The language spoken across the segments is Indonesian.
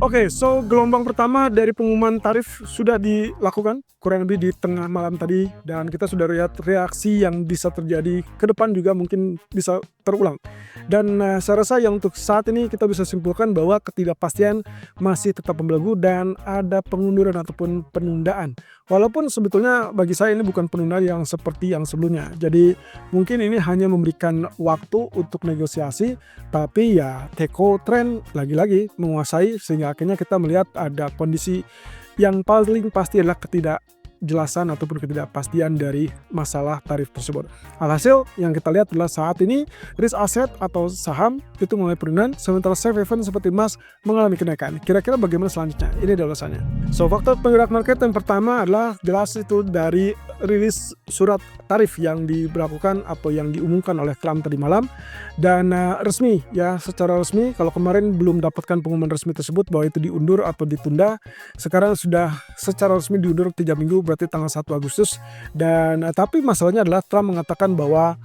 Oke, so gelombang pertama dari pengumuman tarif sudah dilakukan kurang lebih di tengah malam tadi dan kita sudah lihat reaksi yang bisa terjadi ke depan juga mungkin bisa terulang. Dan saya rasa yang untuk saat ini kita bisa simpulkan bahwa ketidakpastian masih tetap membelenggu dan ada pengunduran ataupun penundaan. Walaupun sebetulnya bagi saya ini bukan penundaan yang seperti yang sebelumnya. Jadi mungkin ini hanya memberikan waktu untuk negosiasi, tapi ya teko tren lagi-lagi menguasai sehingga akhirnya kita melihat ada kondisi yang paling pasti adalah ketidakjelasan ataupun ketidakpastian dari masalah tarif tersebut. Alhasil yang kita lihat adalah saat ini risk aset atau saham itu mulai penurunan, sementara safe haven seperti emas mengalami kenaikan. Kira-kira bagaimana selanjutnya? Ini adalah ulasannya. So, faktor penggerak market yang pertama adalah jelas itu dari rilis surat tarif yang diberlakukan atau yang diumumkan oleh Trump tadi malam dan resmi ya, secara resmi kalau kemarin belum dapatkan pengumuman resmi tersebut bahwa itu diundur atau ditunda, sekarang sudah secara resmi diundur 3 minggu berarti tanggal 1 Agustus dan tapi masalahnya adalah Trump mengatakan bahwa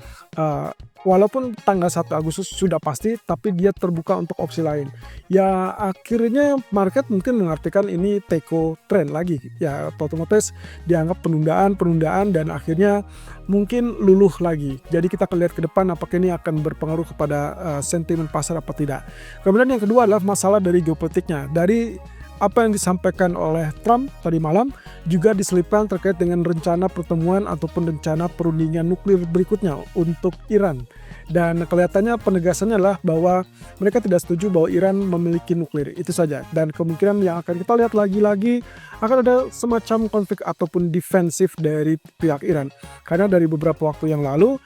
walaupun tanggal 1 Agustus sudah pasti, tapi dia terbuka untuk opsi lain. Ya akhirnya market mungkin mengartikan ini teko trend lagi. Ya otomatis dianggap penundaan dan akhirnya mungkin luluh lagi. Jadi kita akan lihat ke depan apakah ini akan berpengaruh kepada sentimen pasar apa tidak. Kemudian yang kedua adalah masalah dari geopolitiknya. Dari apa yang disampaikan oleh Trump tadi malam juga diselipkan terkait dengan rencana pertemuan ataupun rencana perundingan nuklir berikutnya untuk Iran. Dan kelihatannya penegasannya adalah bahwa mereka tidak setuju bahwa Iran memiliki nuklir, itu saja. Dan kemungkinan yang akan kita lihat lagi-lagi akan ada semacam konflik ataupun defensif dari pihak Iran. Karena dari beberapa waktu yang lalu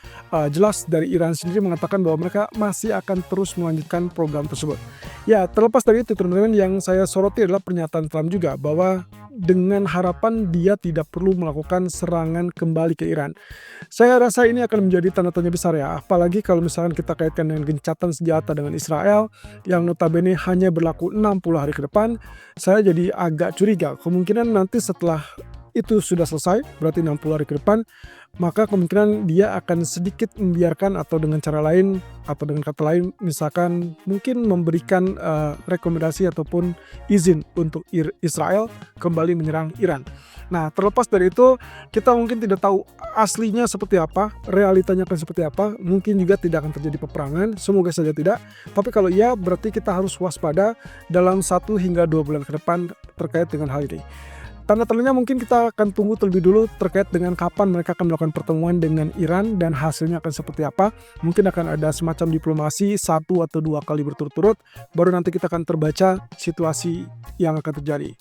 jelas dari Iran sendiri mengatakan bahwa mereka masih akan terus melanjutkan program tersebut. Ya terlepas dari itu teman-teman, yang saya soroti adalah pernyataan Trump juga bahwa dengan harapan dia tidak perlu melakukan serangan kembali ke Iran. Saya rasa ini akan menjadi tanda tanya besar ya, apalagi kalau misalkan kita kaitkan dengan gencatan senjata dengan Israel yang notabene hanya berlaku 60 hari ke depan. Saya jadi agak curiga kemungkinan nanti setelah itu sudah selesai, berarti 60 hari ke depan, maka kemungkinan dia akan sedikit membiarkan atau dengan cara lain atau dengan kata lain misalkan mungkin memberikan rekomendasi ataupun izin untuk Israel kembali menyerang Iran. Nah terlepas dari itu kita mungkin tidak tahu aslinya seperti apa, realitanya akan seperti apa, mungkin juga tidak akan terjadi peperangan, semoga saja tidak. Tapi kalau iya berarti kita harus waspada dalam 1 hingga 2 bulan ke depan terkait dengan hal ini. Tanda-tandanya mungkin kita akan tunggu terlebih dulu terkait dengan kapan mereka akan melakukan pertemuan dengan Iran dan hasilnya akan seperti apa. Mungkin akan ada semacam diplomasi 1 atau 2 kali berturut-turut, baru nanti kita akan terbaca situasi yang akan terjadi.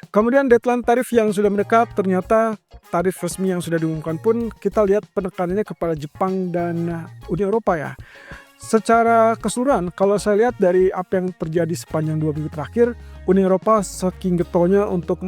Kemudian deadline tarif yang sudah mendekat, ternyata tarif resmi yang sudah diumumkan pun kita lihat penekanannya kepada Jepang dan Uni Eropa ya. Secara keseluruhan, kalau saya lihat dari apa yang terjadi sepanjang 2 minggu terakhir, Uni Eropa saking getolnya untuk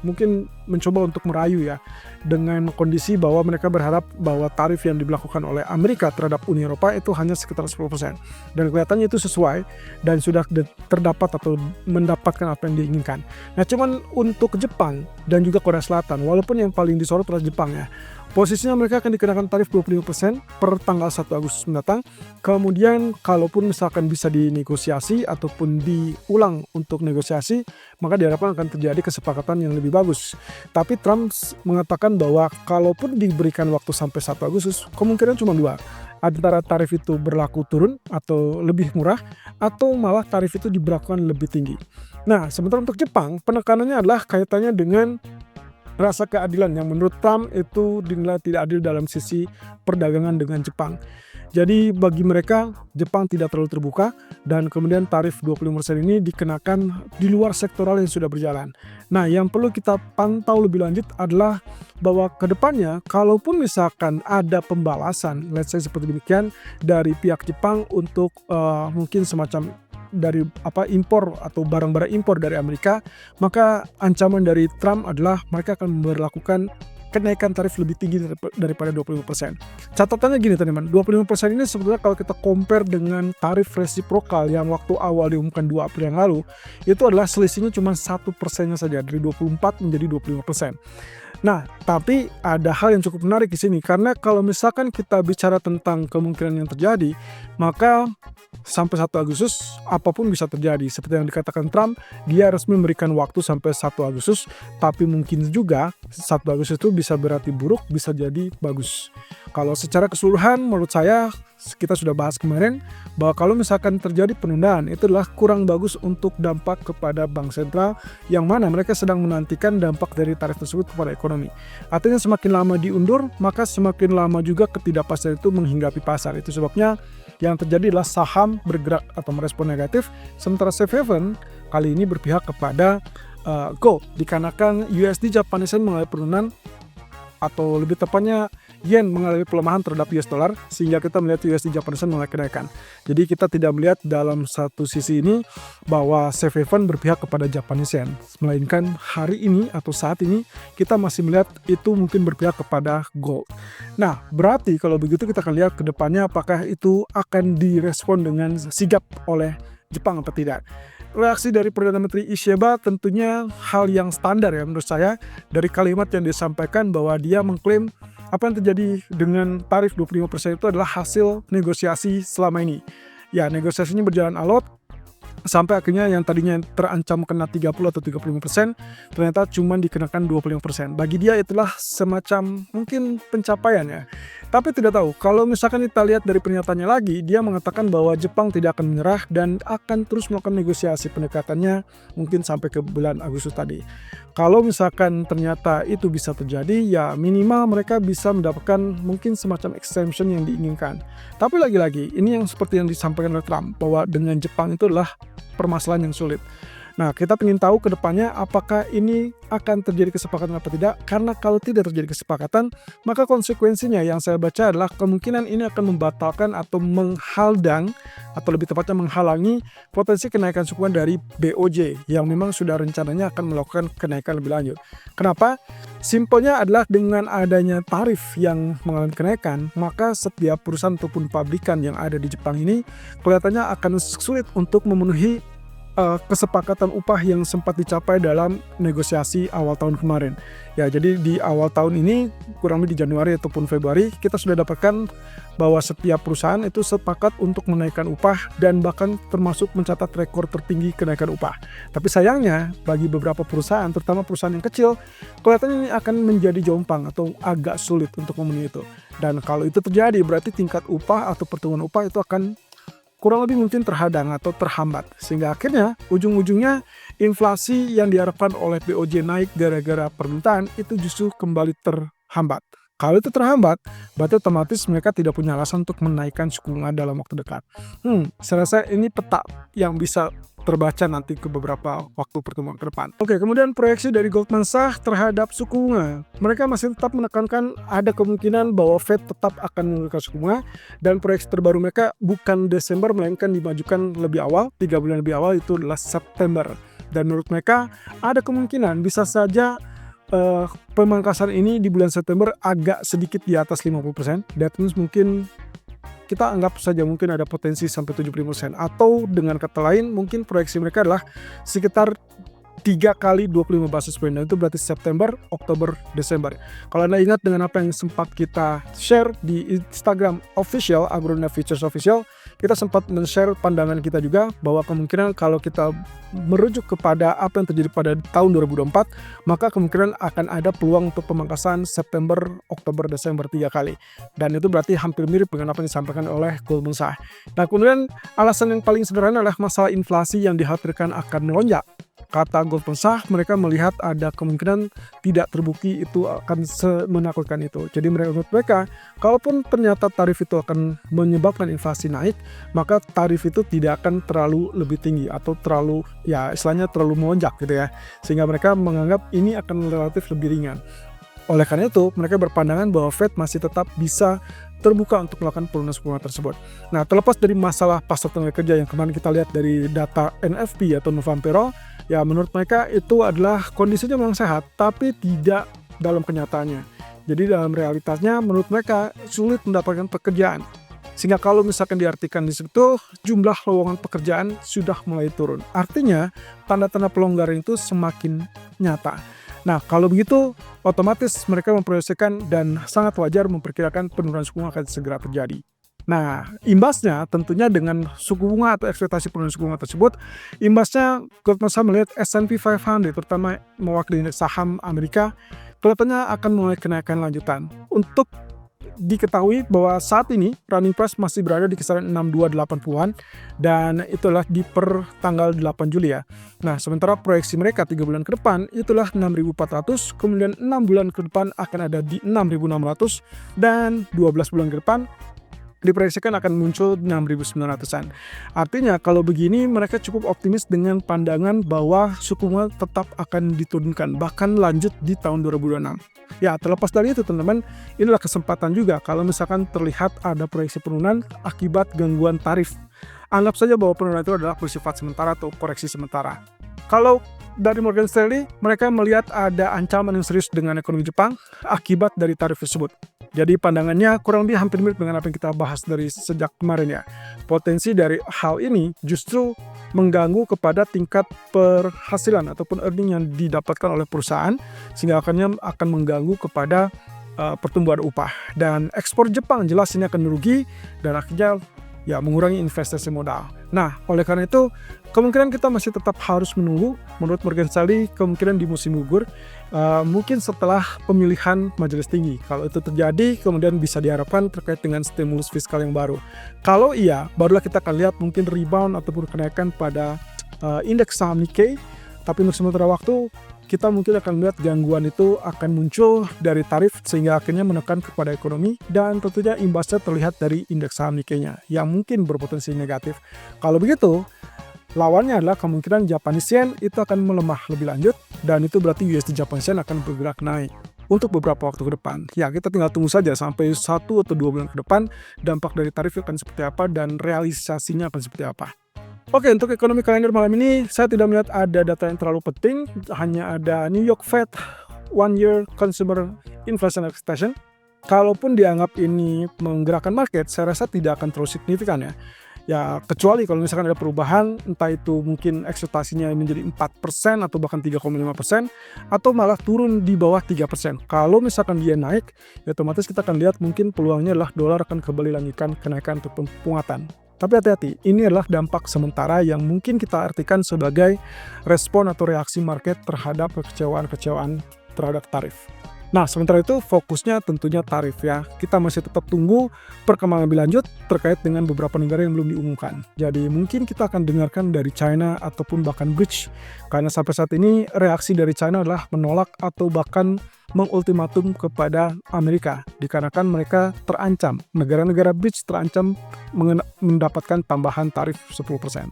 mungkin mencoba untuk merayu ya, dengan kondisi bahwa mereka berharap bahwa tarif yang diberlakukan oleh Amerika terhadap Uni Eropa itu hanya sekitar 10%. Dan kelihatannya itu sesuai dan sudah terdapat atau mendapatkan apa yang diinginkan. Nah cuman untuk Jepang dan juga Korea Selatan, walaupun yang paling disorot adalah Jepang ya, posisinya mereka akan dikenakan tarif 25% per tanggal 1 Agustus mendatang. Kemudian kalaupun misalkan bisa dinegosiasi ataupun diulang untuk negosiasi, maka diharapkan akan terjadi kesepakatan yang lebih bagus. Tapi Trump mengatakan bahwa kalaupun diberikan waktu sampai 1 Agustus, kemungkinan cuma 2. Antara tarif itu berlaku turun atau lebih murah, atau malah tarif itu diberlakukan lebih tinggi. Nah, sementara untuk Jepang, penekanannya adalah kaitannya dengan rasa keadilan yang menurut Trump itu dinilai tidak adil dalam sisi perdagangan dengan Jepang. Jadi bagi mereka Jepang tidak terlalu terbuka dan kemudian tarif 25% ini dikenakan di luar sektoral yang sudah berjalan. Nah yang perlu kita pantau lebih lanjut adalah bahwa kedepannya kalaupun misalkan ada pembalasan, let's say seperti demikian dari pihak Jepang untuk mungkin semacam dari impor atau barang-barang impor dari Amerika, maka ancaman dari Trump adalah mereka akan memberlakukan kenaikan tarif lebih tinggi daripada 25%. Catatannya gini teman-teman, 25% ini sebetulnya kalau kita compare dengan tarif resiprokal yang waktu awal diumumkan 2 April yang lalu, itu adalah selisihnya cuma 1%-nya saja, dari 24 menjadi 25%. Nah, tapi ada hal yang cukup menarik di sini karena kalau misalkan kita bicara tentang kemungkinan yang terjadi, maka sampai 1 Agustus apapun bisa terjadi. Seperti yang dikatakan Trump, dia resmi memberikan waktu sampai 1 Agustus, tapi mungkin juga 1 Agustus itu bisa berarti buruk, bisa jadi bagus. Kalau secara keseluruhan menurut saya, kita sudah bahas kemarin bahwa kalau misalkan terjadi penundaan itu adalah kurang bagus untuk dampak kepada bank sentral yang mana mereka sedang menantikan dampak dari tarif tersebut kepada ekonomi. Artinya semakin lama diundur, maka semakin lama juga ketidakpastian itu menghinggapi pasar. Itu sebabnya yang terjadi adalah saham bergerak atau merespon negatif, sementara safe haven kali ini berpihak kepada gold dikarenakan USD Japanese Yen mengalami penurunan atau lebih tepatnya yen mengalami pelemahan terhadap US dollar sehingga kita melihat USD Japanese Yen mulai kenaikan. Jadi kita tidak melihat dalam satu sisi ini bahwa safe haven berpihak kepada Japanese Yen, melainkan hari ini atau saat ini kita masih melihat itu mungkin berpihak kepada gold. Nah, berarti kalau begitu kita akan lihat ke depannya apakah itu akan direspon dengan sigap oleh Jepang atau tidak. Reaksi dari Perdana Menteri Ishida tentunya hal yang standar ya menurut saya dari kalimat yang disampaikan bahwa dia mengklaim apa yang terjadi dengan tarif 25% itu adalah hasil negosiasi selama ini. Ya, negosiasinya berjalan alot sampai akhirnya yang tadinya terancam kena 30 atau 35% ternyata cuma dikenakan 25%. Bagi dia itulah semacam mungkin pencapaian ya. Tapi tidak tahu, kalau misalkan kita lihat dari pernyataannya lagi, dia mengatakan bahwa Jepang tidak akan menyerah dan akan terus melakukan negosiasi pendekatannya mungkin sampai ke bulan Agustus tadi. Kalau misalkan ternyata itu bisa terjadi, ya minimal mereka bisa mendapatkan mungkin semacam exemption yang diinginkan. Tapi lagi-lagi, ini yang seperti yang disampaikan oleh Trump, bahwa dengan Jepang itu adalah permasalahan yang sulit. Nah, kita ingin tahu ke depannya apakah ini akan terjadi kesepakatan atau tidak. Karena kalau tidak terjadi kesepakatan, maka konsekuensinya yang saya baca adalah kemungkinan ini akan membatalkan atau menghadang atau lebih tepatnya menghalangi potensi kenaikan suku bunga dari BOJ yang memang sudah rencananya akan melakukan kenaikan lebih lanjut. Kenapa? Simpelnya adalah dengan adanya tarif yang mengalami kenaikan, maka setiap perusahaan ataupun pabrikan yang ada di Jepang ini kelihatannya akan sulit untuk memenuhi kesepakatan upah yang sempat dicapai dalam negosiasi awal tahun kemarin. Ya, jadi di awal tahun ini kurang lebih di Januari ataupun Februari kita sudah dapatkan bahwa setiap perusahaan itu sepakat untuk menaikkan upah dan bahkan termasuk mencatat rekor tertinggi kenaikan upah. Tapi sayangnya bagi beberapa perusahaan, terutama perusahaan yang kecil, kelihatannya ini akan menjadi jomplang atau agak sulit untuk memenuhi itu. Dan kalau itu terjadi berarti tingkat upah atau pertumbuhan upah itu akan kurang lebih mungkin terhadang atau terhambat. Sehingga akhirnya ujung-ujungnya inflasi yang diharapkan oleh BOJ naik gara-gara permintaan itu justru kembali terhambat. Kalau itu terhambat, berarti otomatis mereka tidak punya alasan untuk menaikkan suku bunga dalam waktu dekat. Saya rasa ini peta yang bisa terbaca nanti ke beberapa waktu pertemuan ke depan. Oke, kemudian proyeksi dari Goldman Sachs terhadap suku bunga. Mereka masih tetap menekankan ada kemungkinan bahwa Fed tetap akan menurunkan suku bunga dan proyeksi terbaru mereka bukan Desember melainkan dimajukan lebih awal, 3 bulan lebih awal itu adalah September. Dan menurut mereka ada kemungkinan bisa saja pemangkasan ini di bulan September agak sedikit di atas 50%. That means mungkin kita anggap saja mungkin ada potensi sampai 75%. Atau dengan kata lain mungkin proyeksi mereka adalah sekitar 3 kali 25 basis point. Dan itu berarti September, Oktober, Desember. Kalau Anda ingat dengan apa yang sempat kita share di Instagram official, Agronet Futures Official, kita sempat men-share pandangan kita juga bahwa kemungkinan kalau kita merujuk kepada apa yang terjadi pada tahun 2024, maka kemungkinan akan ada peluang untuk pemangkasan September, Oktober, Desember 3 kali. Dan itu berarti hampir mirip dengan apa yang disampaikan oleh Goldman Sachs. Nah, kemudian alasan yang paling sederhana adalah masalah inflasi yang dikhawatirkan akan melonjak. Kata Goldman Sachs, mereka melihat ada kemungkinan tidak terbukti itu akan menakutkan itu. Jadi menurut mereka, kalaupun ternyata tarif itu akan menyebabkan inflasi naik, maka tarif itu tidak akan terlalu lebih tinggi atau terlalu, ya istilahnya terlalu melonjak gitu ya. Sehingga mereka menganggap ini akan relatif lebih ringan. Oleh karena itu, mereka berpandangan bahwa Fed masih tetap bisa terbuka untuk melakukan penurunan suku bunga tersebut. Nah, terlepas dari masalah pasar tenaga kerja yang kemarin kita lihat dari data NFP atau November Payroll, ya menurut mereka itu adalah kondisinya memang sehat, tapi tidak dalam kenyataannya. Jadi dalam realitasnya menurut mereka sulit mendapatkan pekerjaan. Sehingga kalau misalkan diartikan di situ, jumlah lowongan pekerjaan sudah mulai turun. Artinya, tanda-tanda pelonggaran itu semakin nyata. Nah, kalau begitu otomatis mereka memproyeksikan dan sangat wajar memperkirakan penurunan suku bunga akan segera terjadi. Nah, imbasnya tentunya dengan suku bunga atau ekspektasi penurunan suku bunga tersebut, imbasnya Goldman Sachs melihat S&P 500 terutama mewakili indeks saham Amerika kelihatannya akan mulai kenaikan lanjutan. Untuk diketahui bahwa saat ini running price masih berada di kisaran 6280-an dan itulah di per tanggal 8 Juli ya. Nah, sementara proyeksi mereka 3 bulan ke depan itulah 6400, kemudian 6 bulan ke depan akan ada di 6600 dan 12 bulan ke depan diproyeksikan akan muncul 6.900-an. Artinya kalau begini mereka cukup optimis dengan pandangan bahwa suku bunga tetap akan diturunkan bahkan lanjut di tahun 2026. Ya, terlepas dari itu teman-teman, inilah kesempatan juga kalau misalkan terlihat ada proyeksi penurunan akibat gangguan tarif. Anggap saja bahwa penurunan itu adalah bersifat sementara atau koreksi sementara. Kalau dari Morgan Stanley, mereka melihat ada ancaman yang serius dengan ekonomi Jepang akibat dari tarif tersebut. Jadi pandangannya kurang lebih hampir mirip dengan apa yang kita bahas dari sejak kemarin ya. Potensi dari hal ini justru mengganggu kepada tingkat penghasilan ataupun earning yang didapatkan oleh perusahaan sehingga akhirnya akan mengganggu kepada pertumbuhan upah. Dan ekspor Jepang jelas ini akan merugi dan akhirnya ya mengurangi investasi modal. Nah, oleh karena itu kemungkinan kita masih tetap harus menunggu. Menurut Morgan Stanley, kemungkinan di musim gugur mungkin setelah pemilihan majelis tinggi. Kalau itu terjadi, kemudian bisa diharapkan terkait dengan stimulus fiskal yang baru. Kalau iya, barulah kita akan lihat mungkin rebound ataupun kenaikan pada indeks saham Nikkei. Tapi untuk sementara waktu, kita mungkin akan melihat gangguan itu akan muncul dari tarif sehingga akhirnya menekan kepada ekonomi dan tentunya imbasnya terlihat dari indeks saham Nikkei-nya yang mungkin berpotensi negatif. Kalau begitu, lawannya adalah kemungkinan Japanese Yen itu akan melemah lebih lanjut dan itu berarti USD Japanese Yen akan bergerak naik untuk beberapa waktu ke depan. Ya, kita tinggal tunggu saja sampai 1 atau 2 bulan ke depan dampak dari tarif akan seperti apa dan realisasinya akan seperti apa. Oke, untuk ekonomi kalender malam ini saya tidak melihat ada data yang terlalu penting, hanya ada New York Fed 1 Year Consumer Inflation Expectation. Kalaupun dianggap ini menggerakkan market, saya rasa tidak akan terlalu signifikan ya. Ya, kecuali kalau misalkan ada perubahan, entah itu mungkin ekspektasinya menjadi 4% atau bahkan 3,5% atau malah turun di bawah 3%. Kalau misalkan dia naik, ya otomatis kita akan lihat mungkin peluangnya adalah dolar akan kembali lanjutkan kenaikan ataupun penguatan. Tapi hati-hati, ini adalah dampak sementara yang mungkin kita artikan sebagai respon atau reaksi market terhadap kekecewaan-kekecewaan terhadap tarif. Nah, sementara itu fokusnya tentunya tarif ya. Kita masih tetap tunggu perkembangan lebih lanjut terkait dengan beberapa negara yang belum diumumkan. Jadi mungkin kita akan dengarkan dari China ataupun bahkan BRICS. Karena sampai saat ini reaksi dari China adalah menolak atau bahkan mengultimatum kepada Amerika. Dikarenakan mereka terancam, negara-negara BRICS terancam mendapatkan tambahan tarif 10%.